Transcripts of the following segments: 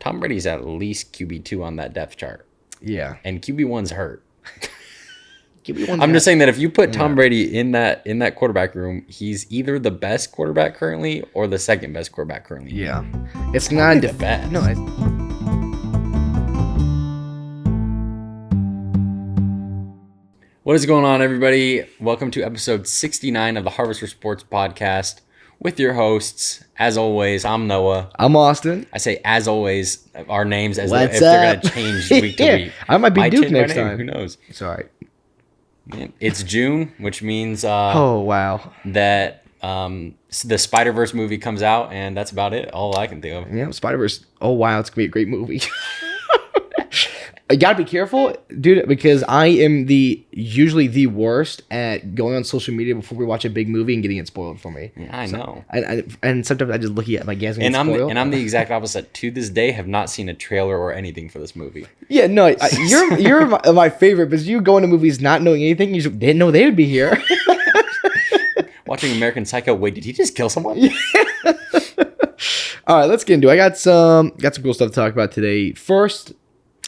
Tom Brady's at least QB2 on that depth chart. Yeah. And QB1's hurt. I'm just saying that if you put Tom Brady in that quarterback room, he's either the best quarterback currently or the second best quarterback currently. Yeah. It's not the best. No. What is going on, everybody? Welcome to episode 69 of the Harvester Sports Podcast with your hosts. As always, I'm Noah. I'm Austin. I say as always our names as What's if they're up? going to change week to week. I might be Duke change my next name. time. Who knows? Sorry. Man, it's June, which means Oh, wow. that the Spider-Verse movie comes out, and that's about it. All I can think of. Yeah, Spider-Verse. Oh, wow. It's going to be a great movie. I got to be careful, dude, because I am usually the worst at going on social media before we watch a big movie and getting it spoiled for me. Yeah, I know. And sometimes I just look at my guess and I'm the exact opposite. To this day, have not seen a trailer or anything for this movie. Yeah, no, you're my favorite because you go into movies not knowing anything. You just didn't know they would be here. Watching American Psycho. Wait, did he just kill someone? All right, let's get into it. I got some cool stuff to talk about today. First,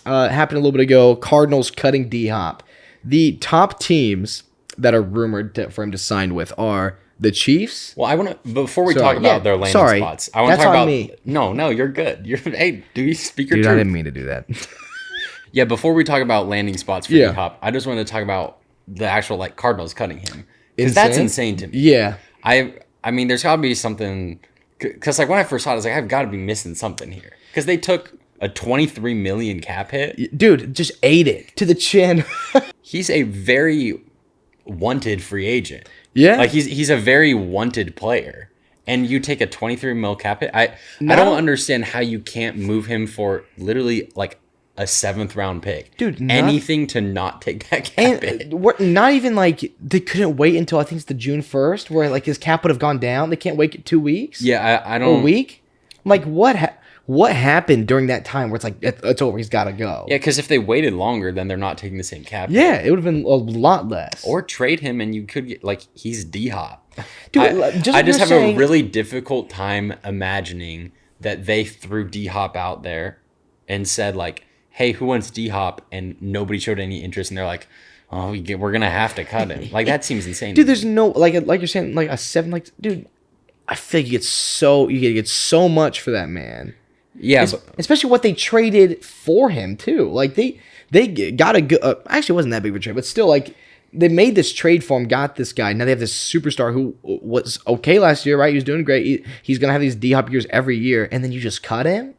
happened a little bit ago. Cardinals cutting D-Hop. The top teams that are rumored for him to sign with are the Chiefs. Well, I want to before we talk about their landing spots. I want to talk about me. No, you're good. Hey, do you speak your truth? I didn't mean to do that. Yeah, before we talk about landing spots for D-Hop, I just want to talk about the actual Cardinals cutting him, because that's insane to me. Yeah, I mean, there's got to be something, because when I first saw it, I was like, I've got to be missing something here, because they took a $23 million cap hit. Dude, just ate it to the chin. He's a very wanted free agent. Yeah. He's a very wanted player. And you take a $23 million cap hit. I don't understand how you can't move him for literally a 7th round pick. Dude, anything to not take that cap hit. Not even they couldn't wait until I think it's the June 1st where his cap would have gone down. They can't wait 2 weeks. Yeah, I don't. A week? What happened during that time where it's over, he's got to go? Yeah, because if they waited longer, then they're not taking the same cap. Yeah, it would have been a lot less. Or trade him, and you could get he's D-Hop. Dude, I just have a really difficult time imagining that they threw D-Hop out there and said hey, who wants D-Hop? And nobody showed any interest, and they're like, oh, we're gonna have to cut him. That seems insane. Dude, there's no like you're saying a 7 dude. I feel like you get so much for that man. Yeah, especially what they traded for him too. They got a good. Actually, it wasn't that big of a trade, but still, they made this trade for him. Got this guy. Now they have this superstar who was okay last year, right? He was doing great. He's gonna have these D-Hop years every year, and then you just cut him.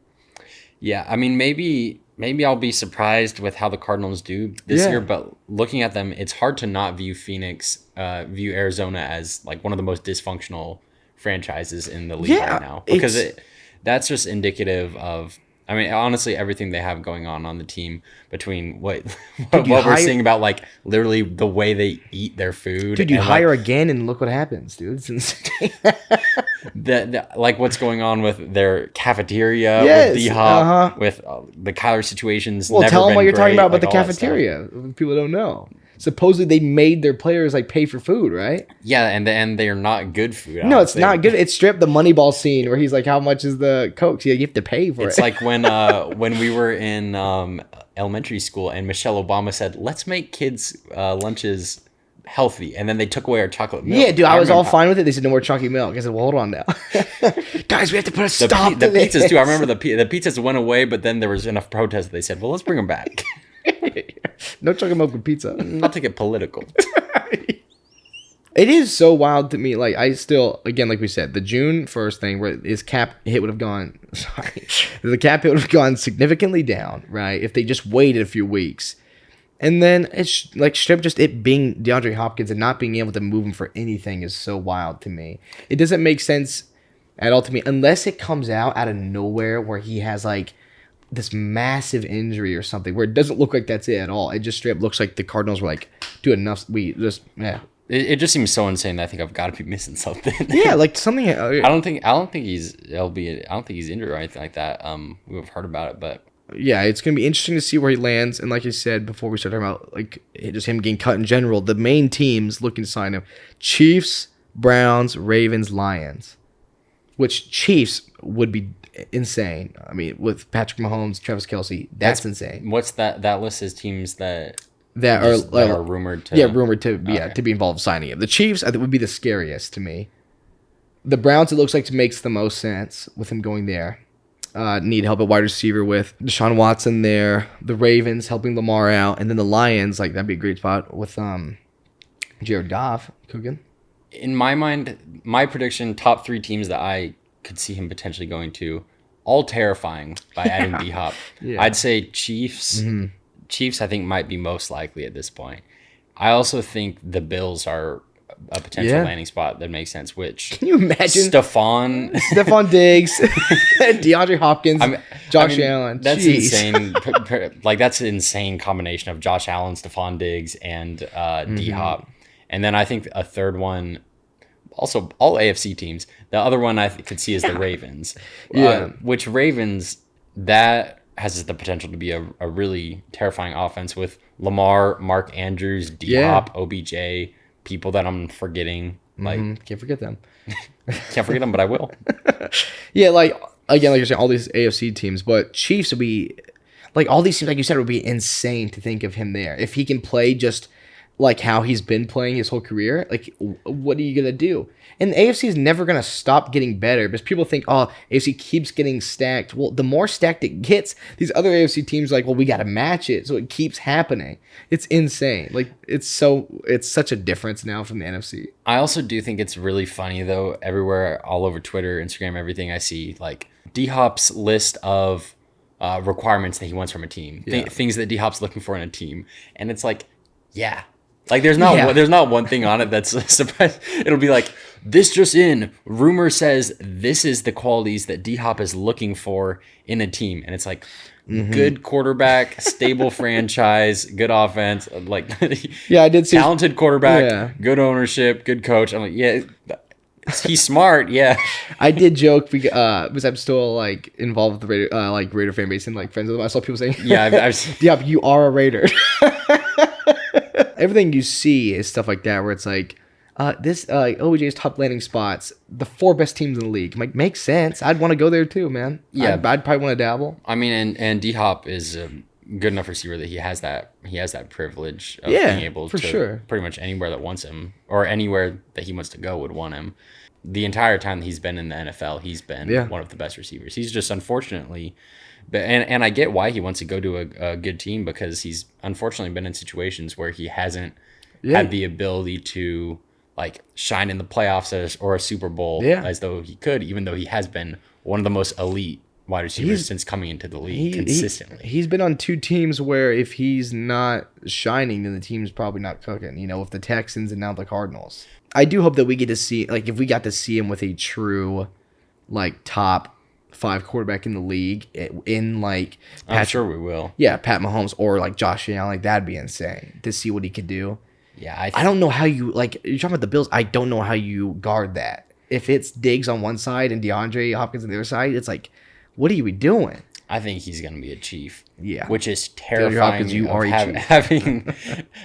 Yeah, I mean, maybe I'll be surprised with how the Cardinals do this year. But looking at them, it's hard to not view view Arizona as one of the most dysfunctional franchises in the league right now, because that's just indicative of, I mean, honestly, everything they have going on the team, between what we're seeing about literally the way they eat their food. Dude, you hire again and look what happens, dude. It's insane. What's going on with their cafeteria, with D-Hop, with the Kyler situations. Well, tell them what you're talking about the all cafeteria. People don't know. Supposedly they made their players pay for food, right? Yeah, and they are not good food. No, it's not good. It's stripped the Moneyball scene where he's like, "How much is the Coke?" Yeah, you have to pay for it. It's like when we were in elementary school and Michelle Obama said, "Let's make kids' lunches healthy," and then they took away our chocolate milk. Yeah, dude, I was all fine with it. They said no more chocolate milk. I said, well, hold on now, guys, we have to put a stop to the pizzas too. I remember the pizzas went away, but then there was enough protest that they said, well, let's bring them back. No chocolate milk with pizza. Not to get political. It is so wild to me. I still, again, like we said, the June 1st thing where his cap hit would have gone. Sorry, the cap hit would have gone significantly down, right? If they just waited a few weeks, and then it's strip just it being DeAndre Hopkins and not being able to move him for anything is so wild to me. It doesn't make sense at all to me unless it comes out of nowhere where he has this massive injury or something where it doesn't look like that's it at all. It just straight up looks like the Cardinals were do enough. We just It just seems so insane that I think I've got to be missing something. Yeah, something. I don't think he's injured or anything like that. We've heard about it, but yeah, it's gonna be interesting to see where he lands. And like I said before, we started talking about just him getting cut in general. The main teams looking to sign him: Chiefs, Browns, Ravens, Lions. which Chiefs would be insane. I mean, with Patrick Mahomes, Travis Kelce, that's insane. What's that? That list is teams that Are rumored to to be involved in signing him. The Chiefs, I think, would be the scariest to me. The Browns, it looks like makes the most sense with him going there. Need help at wide receiver with Deshaun Watson there. The Ravens helping Lamar out, and then the Lions, like that'd be a great spot with Jared Goff cooking. In my mind, my prediction: top 3 teams that I could see him potentially going to, all terrifying by adding D-Hop. Yeah. I'd say Chiefs. Mm-hmm. Chiefs, I think, might be most likely at this point. I also think the Bills are a potential landing spot that makes sense. Which can you imagine? Stephon Diggs, DeAndre Hopkins, Josh Allen. That's insane. Like that's an insane combination of Josh Allen, Stephon Diggs, and D-Hop. And then I think a third one, also all AFC teams. The other one I could see is the Ravens. Which Ravens, that has the potential to be a really terrifying offense with Lamar, Mark Andrews, D-Hop, OBJ, people that I'm forgetting. Like can't forget them. Can't forget them, but I will. Yeah, like again, like you're saying, all these AFC teams, but Chiefs would be like all these teams, like you said, would be insane to think of him there. If he can play just like how he's been playing his whole career, like what are you gonna do? And the AFC is never gonna stop getting better because people think, oh, AFC keeps getting stacked. Well, the more stacked it gets, these other AFC teams are like, well, we gotta match it, so it keeps happening. It's insane. Like it's such a difference now from the NFC. I also do think it's really funny though. Everywhere, all over Twitter, Instagram, everything I see, like D-Hop's list of requirements that he wants from a team, things that D-Hop's looking for in a team, and it's like, yeah. Like there's not one thing on it that's a surprise. It'll be like, this just in, rumor says this is the qualities that D-Hop is looking for in a team. And it's like good quarterback, stable franchise, good offense, like I did see talented quarterback, good ownership, good coach. I'm like, yeah, he's smart, yeah. I did joke because I'm still like involved with the Raider, Raider fan base and like friends with them. I saw people saying, I've you are a Raider. Everything you see is stuff like that where it's like this OBJ's top landing spots, the 4 best teams in the league. Like, makes sense. I'd want to go there too, man. Yeah, I'd probably want to dabble. I mean, and D-Hop is a good enough receiver that he has that privilege of being able to pretty much anywhere that wants him or anywhere that he wants to go would want him. The entire time that he's been in the NFL, he's been one of the best receivers. He's just unfortunately. But and I get why he wants to go to a good team because he's unfortunately been in situations where he hasn't had the ability to like shine in the playoffs or a Super Bowl as though he could, even though he has been one of the most elite wide receivers since coming into the league consistently. He's been on 2 teams where if he's not shining, then the team's probably not cooking. You know, with the Texans and now the Cardinals. I do hope that we get to see, like, if we got to see him with a true, like, top 5 quarterback in the league in like I'm sure we will. Yeah, Pat Mahomes or like Josh Allen, like that'd be insane to see what he could do. Yeah, I don't know how you like you're talking about the Bills. I don't know how you guard that. If it's Diggs on one side and DeAndre Hopkins on the other side, it's like, what are you doing? I think he's gonna be a Chief. Yeah, which is terrifying. You are having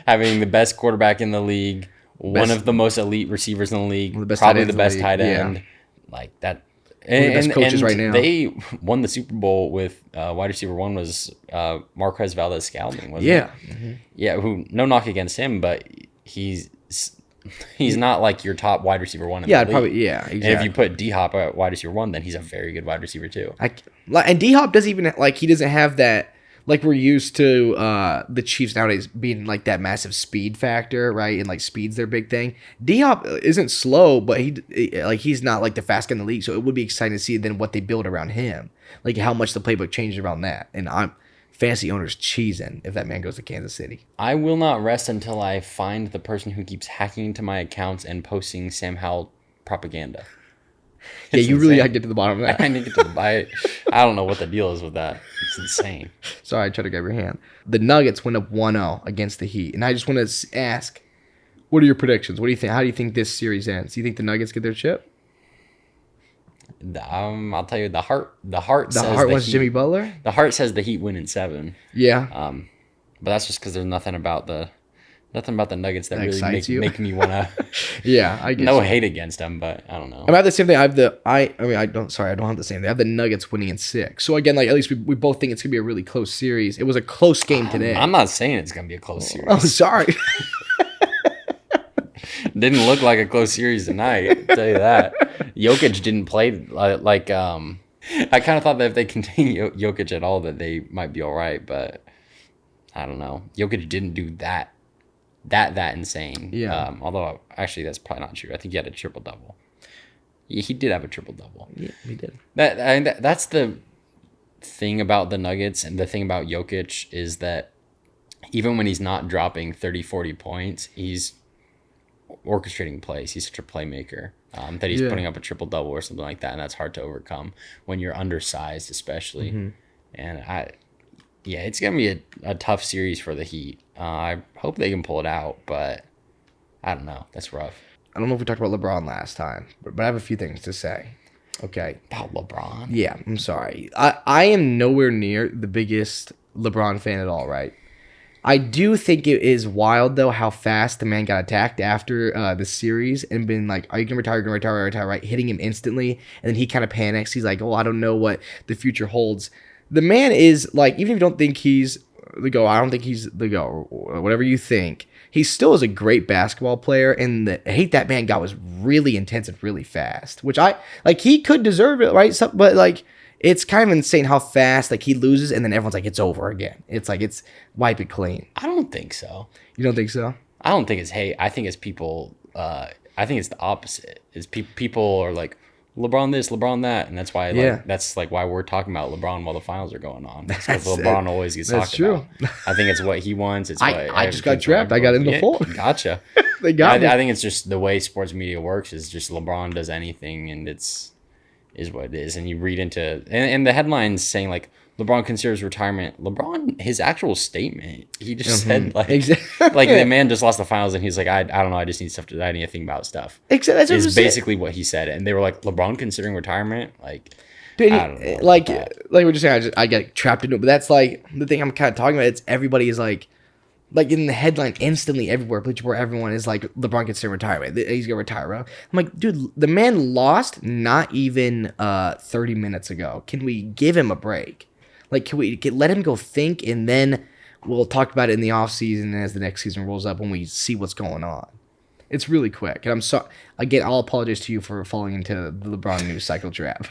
the best quarterback in the league, one of the most elite receivers in the league, probably the best tight end, like that. And the best coaches right now. They won the Super Bowl with wide receiver 1 was Marquez Valdes-Scantling, wasn't it? Mm-hmm. Yeah, who no knock against him, but he's not like your top wide receiver 1 in the league. Probably exactly. And if you put D-Hop at wide receiver 1, then he's a very good wide receiver too. And D-Hop doesn't even he doesn't have that. Like we're used to the Chiefs nowadays being like that massive speed factor, right? And like speed's their big thing. D-Hop isn't slow, but he's not like the fast guy in the league. So it would be exciting to see then what they build around him, like how much the playbook changes around that. And I'm fantasy owners cheesing if that man goes to Kansas City. I will not rest until I find the person who keeps hacking into my accounts and posting Sam Howell propaganda. Yeah, you really got to get to the bottom of that. I need to get I don't know what the deal is with that. It's insane. Sorry, I tried to grab your hand. The Nuggets went up 1-0 against the Heat. And I just want to ask, what are your predictions? What do you think? How do you think this series ends? Do you think the Nuggets get their chip? I'll tell you, the heart says the heart wants Jimmy Butler? The heart says the Heat win in 7. Yeah. But that's just because there's nothing about the Nothing about the Nuggets that really excites you? make me want to. Yeah, I guess. No hate against them, but I don't know. I have the same thing. I don't have the same thing. I have the Nuggets winning in 6. So again, like at least we both think it's gonna be a really close series. It was a close game today. I'm not saying it's gonna be a close series. Oh, sorry. Didn't look like a close series tonight. I'll tell you that. Jokic didn't play like. I kind of thought that if they continue Jokic at all, that they might be all right, but I don't know. Jokic didn't do that insane. Yeah. Although actually that's probably not true. I think he had a triple double. He did have a triple double. Yeah, he did. That's the thing about the Nuggets, and the thing about Jokic is that even when he's not dropping 30, 40 points, he's orchestrating plays. He's such a playmaker that he's putting up a triple double or something like that, and that's hard to overcome when you're undersized, especially. Mm-hmm. And it's gonna be a tough series for the Heat. I hope they can pull it out, but I don't know. That's rough. I don't know if we talked about LeBron last time, but I have a few things to say. Okay. About LeBron? Yeah, I'm sorry. I am nowhere near the biggest LeBron fan at all, right? I do think it is wild, though, how fast the man got attacked after the series and been like, are you going to retire, right? Hitting him instantly. And then he kind of panics. He's like, oh, I don't know what the future holds. The man is like, even if you don't think he's the GOAT, I don't think he's the GOAT, or whatever you think, he still is a great basketball player. And the hate that man got was really intense and really fast, which he could deserve it, right? But like, it's kind of insane how fast like he loses and then everyone's like, it's over again. It's like, it's wipe it clean. I don't think so. You don't think so? I don't think it's hate. I think it's people. I think it's the opposite. Is people are like, LeBron this, LeBron that, and that's why that's like why we're talking about LeBron while the finals are going on. Because LeBron always gets talked about. I think it's what he wants. It's I just got trapped. I got in the fold. Gotcha. They got me. I think it's just the way sports media works. Is just LeBron does anything, and is what it is. And you read into and the headlines saying like LeBron considers retirement. LeBron, his actual statement, he just said like like the man just lost the finals and he's like, I don't know, I just need stuff I need to think about stuff. Exactly. Is basically what he said. And they were like, LeBron considering retirement? Like, dude, I don't know. Like we're just saying, I get trapped into it. But that's like the thing I'm kind of talking about. It's everybody is like in the headline instantly everywhere, where everyone is like, LeBron considering retirement. He's gonna retire, bro. I'm like, dude, the man lost not even 30 minutes ago. Can we give him a break? Like, can we let him go think, and then we'll talk about it in the offseason as the next season rolls up when we see what's going on. It's really quick. And I'm sorry. Again, I'll apologize to you for falling into the LeBron news cycle trap.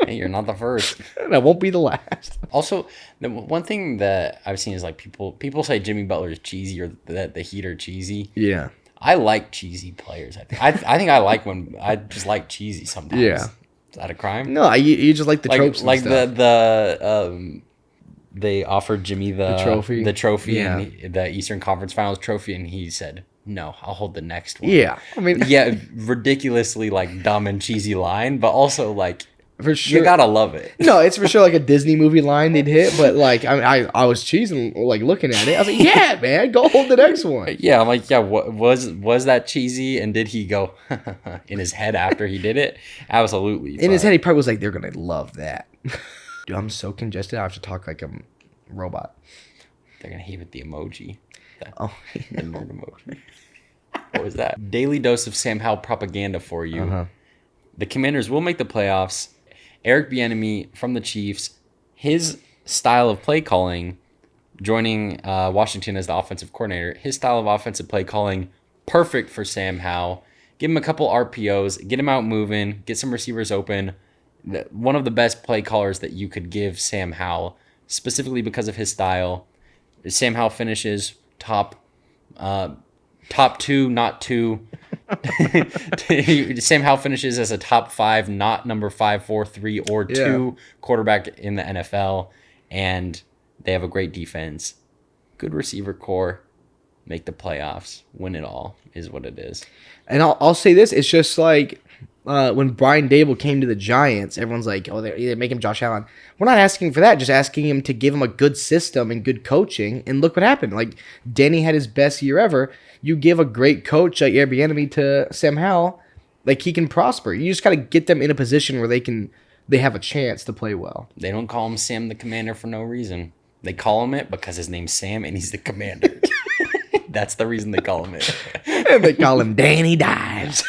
Hey, you're not the first. That won't be the last. Also, the one thing that I've seen is like people say Jimmy Butler is cheesy or that the Heat are cheesy. Yeah. I like cheesy players. I think I like when I just like cheesy sometimes. Yeah. Is that a crime? No, you just like the tropes. Like they offered Jimmy the trophy, yeah. and the Eastern Conference Finals trophy, and he said, "No, I'll hold the next one." Yeah, I mean, yeah, ridiculously like dumb and cheesy line, but also like for sure you gotta love it. No, it's for sure like a Disney movie line they'd hit, but like I was cheesing like looking at it. I was like, yeah, man, go hold the next one. Yeah, I'm like, yeah, was that cheesy? And did he go in his head after he did it? Absolutely. In his head, he probably was like, they're gonna love that. Dude, I'm so congested. I have to talk like a robot. They're gonna hate with the emoji. The nerd emoji. What was that? Daily dose of Sam Howell propaganda for you. Uh-huh. The Commanders will make the playoffs. Eric Bieniemy from the Chiefs, his style of play calling, joining Washington as the offensive coordinator, his style of offensive play calling, perfect for Sam Howell. Give him a couple RPOs, get him out moving, get some receivers open. One of the best play callers that you could give Sam Howell, specifically because of his style. Sam Howell finishes top two, not two. Sam Howell finishes as a top 5, not number 5, 4, 3, or 2 quarterback in the NFL, and they have a great defense, good receiver core, make the playoffs, win it all is what it is. And I'll say this: it's just like when Brian Dable came to the Giants, everyone's like, "Oh, they make him Josh Allen." We're not asking for that; just asking him to give him a good system and good coaching. And look what happened. Like Denny had his best year ever. You give a great coach like Airbnb to Sam Howell, like he can prosper. You just got to get them in a position where they have a chance to play well. They don't call him Sam the Commander for no reason. They call him it because his name's Sam and he's the Commander. That's the reason they call him it. And they call him Danny Dimes.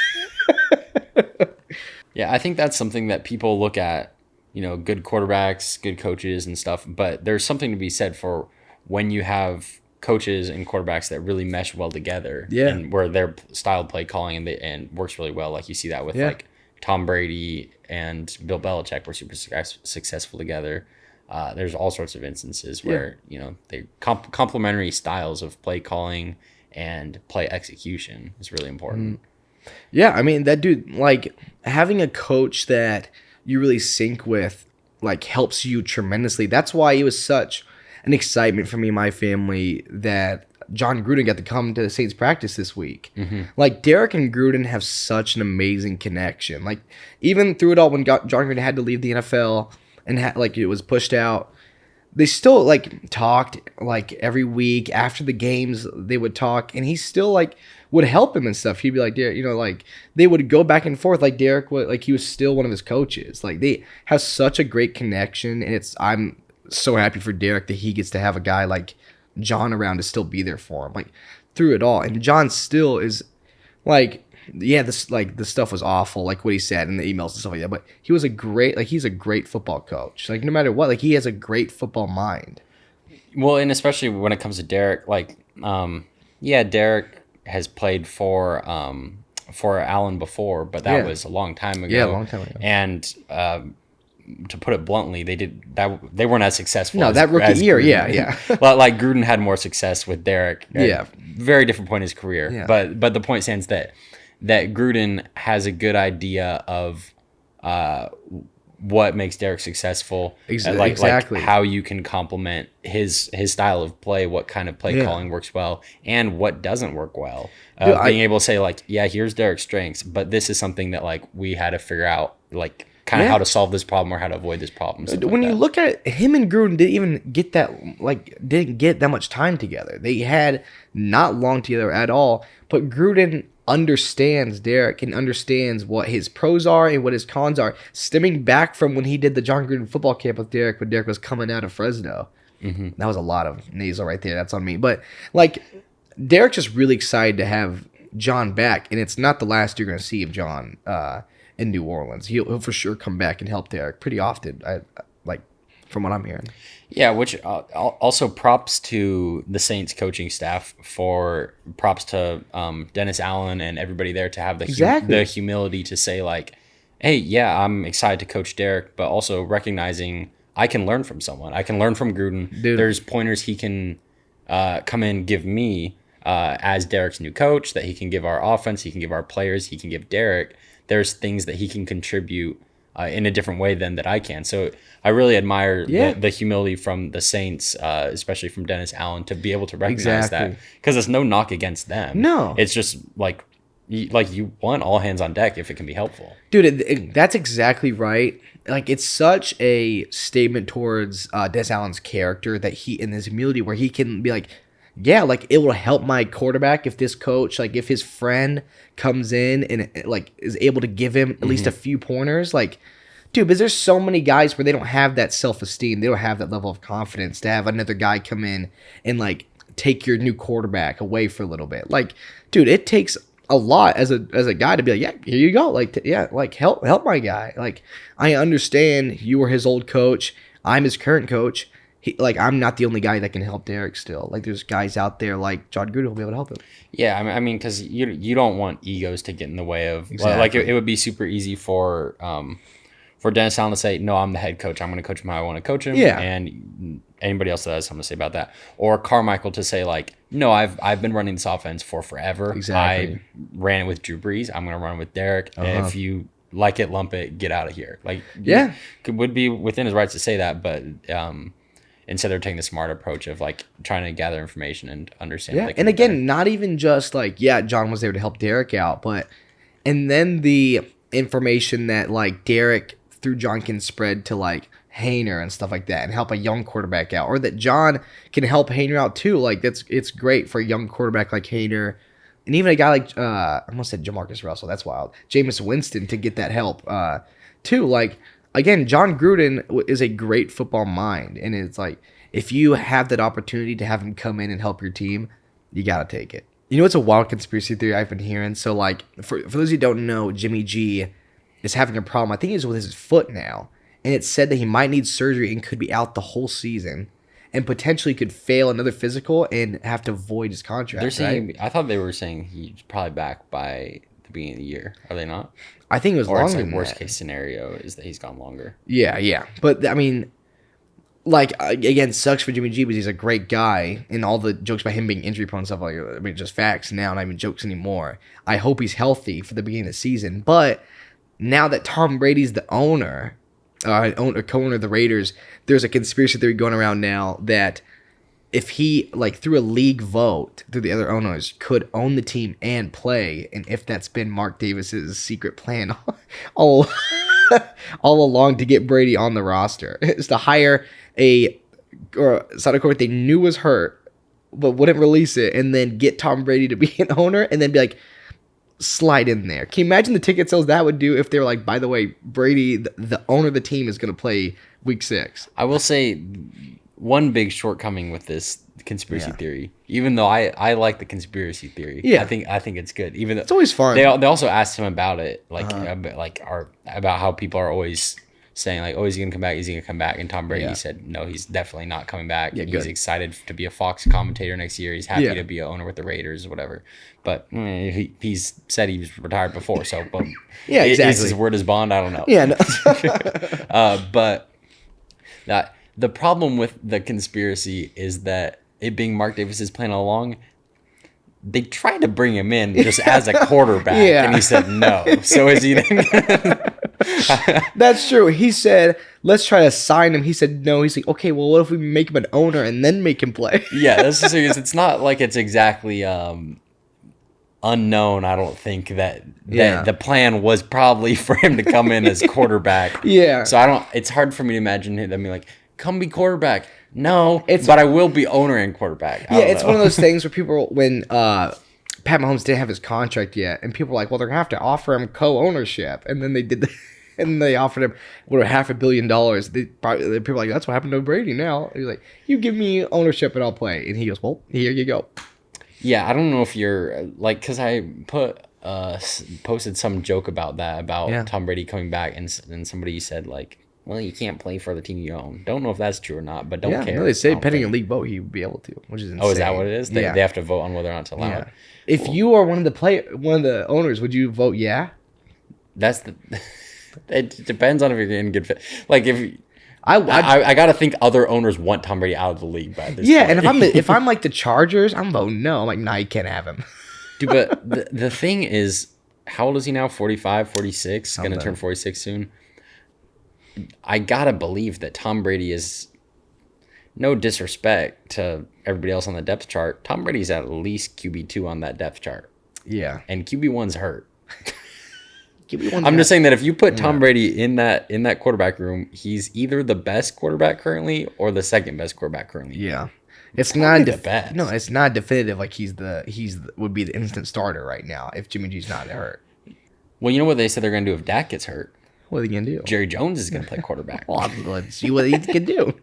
Yeah, I think that's something that people look at, good quarterbacks, good coaches and stuff, but there's something to be said for when you have coaches and quarterbacks that really mesh well together, and where their style of play calling and works really well. Like you see that with like Tom Brady and Bill Belichick were super successful together. There's all sorts of instances where, they complementary styles of play calling and play execution is really important. Yeah, I mean, that dude, like, having a coach that you really sync with, like, helps you tremendously. That's why it was such an excitement for me and my family that Jon Gruden got to come to the Saints practice this week. Like, Derek and Gruden have such an amazing connection. Like, even through it all, when Jon Gruden had to leave the NFL and it was pushed out, they still, like, talked, like, every week. After the games, they would talk, and he still, like, would help him and stuff. He'd be like, Derek, like, they would go back and forth. Like, Derek, he was still one of his coaches. Like, they have such a great connection, and I'm so happy for Derek that he gets to have a guy like Jon around to still be there for him, like, through it all. And Jon still is, like, the stuff was awful, like what he said in the emails and stuff like that, but he's a great football coach. Like, no matter what, like, he has a great football mind. Well, and especially when it comes to Derek, like, Derek has played for Allen before, but that was a long time ago. Yeah, a long time ago. And to put it bluntly, they weren't as successful. No, that rookie year, Gruden. yeah. But like Gruden had more success with Derek. Yeah, very different point in his career. Yeah. But the point stands that Gruden has a good idea of what makes Derek successful. Exactly. Like how you can complement his style of play, what kind of play calling works well, and what doesn't work well. Being able to say, like, here's Derek's strengths, but this is something that, like, we had to figure out, like, kind of how to solve this problem or how to avoid this problem. When you look at him and Gruden, didn't get that much time together. They had not long together at all. But Gruden understands Derek and understands what his pros are and what his cons are, stemming back from when he did the Jon Gruden football camp with Derek when Derek was coming out of Fresno. That was a lot of nasal right there. That's on me. But, like, Derek's just really excited to have Jon back, and it's not the last you're going to see of Jon in New Orleans. He'll for sure come back and help Derek pretty often, from what I'm hearing. Yeah, which also props to the Saints coaching staff for props to Dennis Allen and everybody there to have the humility to say, like, hey, I'm excited to coach Derek, but also recognizing I can learn from someone. I can learn from Gruden. Dude. There's pointers he can come in and give me as Derek's new coach, that he can give our offense, he can give our players, he can give Derek. There's things that he can contribute in a different way than that I can. So I really admire the humility from the Saints, especially from Dennis Allen, to be able to recognize that. Because it's no knock against them. No. It's just like you want all hands on deck if it can be helpful. Dude, that's exactly right. Like, it's such a statement towards Dennis Allen's character that he, in his humility, where he can be like, like, it will help my quarterback if this coach, like, if his friend comes in and, like, is able to give him at least a few pointers. Like, dude, because there's so many guys where they don't have that self-esteem. They don't have that level of confidence to have another guy come in and, like, take your new quarterback away for a little bit. Like, dude, it takes a lot as a guy to be like, here you go. Like, help my guy. Like, I understand you were his old coach. I'm his current coach. I'm not the only guy that can help Derek still. Like, there's guys out there like Jon Gruden who will be able to help him. Yeah, I mean, because you don't want egos to get in the way of... Exactly. Like, it would be super easy for Dennis Allen to say, no, I'm the head coach. I'm going to coach him how I want to coach him. Yeah. And anybody else that has something to say about that. Or Carmichael to say, like, no, I've been running this offense for forever. Exactly. I ran it with Drew Brees. I'm going to run with Derek. And if you like it, lump it, get out of here. Like, would be within his rights to say that, but... instead they're taking the smart approach of, like, trying to gather information and understand. Yeah, and again, not even just like, Jon was there to help Derek out, but and then the information that, like, Derek through Jon can spread to, like, Haener and stuff like that and help a young quarterback out, or that Jon can help Haener out too. Like, it's great for a young quarterback like Haener, and even a guy like I almost said Jamarcus Russell. That's wild. Jameis Winston to get that help too. Like, again, Jon Gruden is a great football mind, and it's like, if you have that opportunity to have him come in and help your team, You got to take it. You know what's a wild conspiracy theory I've been hearing? So, like, for those who don't know, Jimmy G is having a problem. I think he's with his foot now. And it's said that he might need surgery and could be out the whole season. And potentially could fail another physical and have to void his contract. They're saying, right? I thought they were saying he's probably back by the beginning of the year. Are they not? I think it was longer than worst that. case scenario is that he's gone longer. Yeah. But, I mean, like, again, sucks for Jimmy G because he's a great guy. And all the jokes about him being injury prone and stuff like that, I mean, just facts now, not even jokes anymore. I hope he's healthy for the beginning of the season. But now that Tom Brady's the co-owner of the Raiders, there's a conspiracy theory going around now that if he, like, through a league vote, through the other owners, could own the team and play, and if that's been Mark Davis's secret plan all along to get Brady on the roster, is to hire a side court they knew was hurt, but wouldn't release it, and then get Tom Brady to be an owner, and then be like, slide in there. Can you imagine the ticket sales that would do if they were like, by the way, Brady, the owner of the team, is going to play week 6? I will say one big shortcoming with this conspiracy theory, even though I like the conspiracy theory. Yeah. I think it's good. Even though It's always fun. They also asked him about it, like about how people are always saying like, oh, is he gonna come back? Is he gonna come back? And Tom Brady said, no, he's definitely not coming back. Yeah, he's excited to be a Fox commentator next year. He's happy to be an owner with the Raiders or whatever. But he's said he was retired before, so yeah, exactly. Is his word is bond? I don't know. Yeah, no. But that the problem with the conspiracy is that it being Mark Davis's plan all along, they tried to bring him in just as a quarterback, and he said no. So is he then? That's true. He said, let's try to sign him. He said no. He's like, okay, well, what if we make him an owner and then make him play? Yeah, that's the thing. It's not like it's exactly unknown. I don't think that the plan was probably for him to come in as quarterback. Yeah. So it's hard for me to imagine him. I mean, like, come be quarterback. No, but I will be owner and quarterback. It's one of those things where people, when Pat Mahomes didn't have his contract yet, and people were like, well, they're going to have to offer him co-ownership. And then they did and they offered him $500 million. People were like, that's what happened to Brady now. He's like, you give me ownership and I'll play. And he goes, well, here you go. Yeah, I don't know if you're like, because I posted some joke about that, about Tom Brady coming back, and somebody said like, well, you can't play for the team you own. Don't know if that's true or not, but don't care. No, they say pending a league vote, he would be able to, which is insane. Oh, is that what it is? They have to vote on whether or not to allow it. If you are one of the owners, would you vote yeah? It depends on if you're in good fit. Like if I gotta think other owners want Tom Brady out of the league by this point. And if I'm like the Chargers, I'm voting no. I'm like, nah, you can't have him. Dude, but the thing is, how old is he now? 45, 46? Gonna turn 46 soon. I gotta believe that Tom Brady is, no disrespect to everybody else on the depth chart, Tom Brady's at least QB2 on that depth chart. Yeah. And QB1's hurt. I'm just saying that if you put Tom Brady in that quarterback room, he's either the best quarterback currently or the second best quarterback currently. Yeah. It's not the best. No, it's not definitive like would be the instant starter right now if Jimmy G's not hurt. Well, you know what they said they're going to do if Dak gets hurt? What are they going to do? Jerry Jones is going to play quarterback. Well, let's see what he can do.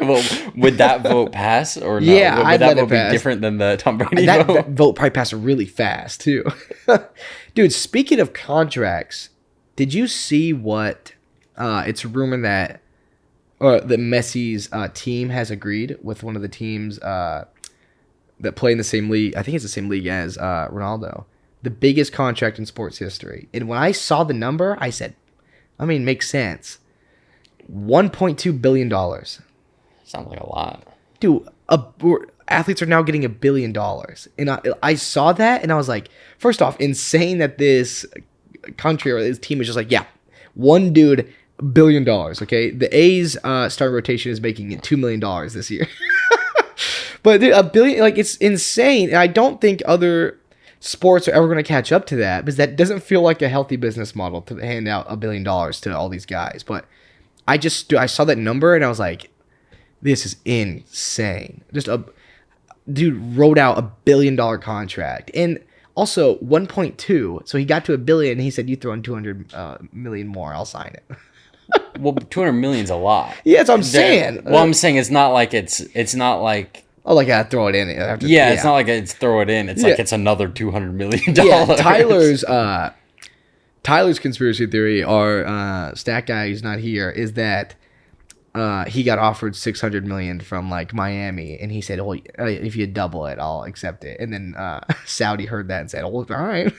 Well, would that vote pass or no? Yeah, would that vote be different than the Tom Brady vote? That vote probably passed really fast, too. Dude, speaking of contracts, did you see what it's rumored that Messi's team has agreed with one of the teams that play in the same league? I think it's the same league as Ronaldo. The biggest contract in sports history. And when I saw the number, I said, makes sense. $1.2 billion. Sounds like a lot. Dude, athletes are now getting $1 billion. And I saw that and I was like, first off, insane that this country or this team is just like, yeah, one dude, $1 billion, okay? The A's starting rotation is making it $2 million this year. But dude, $1 billion, like, it's insane. And I don't think other sports are ever going to catch up to that because that doesn't feel like a healthy business model to hand out $1 billion to all these guys. But I saw that number and I was like, this is insane. Dude wrote out $1 billion contract and also 1.2. So he got to $1 billion and he said, you throw in 200 million more, I'll sign it. Well, 200 million's a lot. Yeah, that's what I'm saying. Well, I'm saying it's not like Oh, like I throw it in. Yeah, it's not like it's throw it in. It's like it's another $200 million. Yeah, Tyler's conspiracy theory, our stat guy who's not here, is that he got offered $600 million from like Miami, and he said, "Oh, if you double it, I'll accept it." And then Saudi heard that and said, "Oh, all right."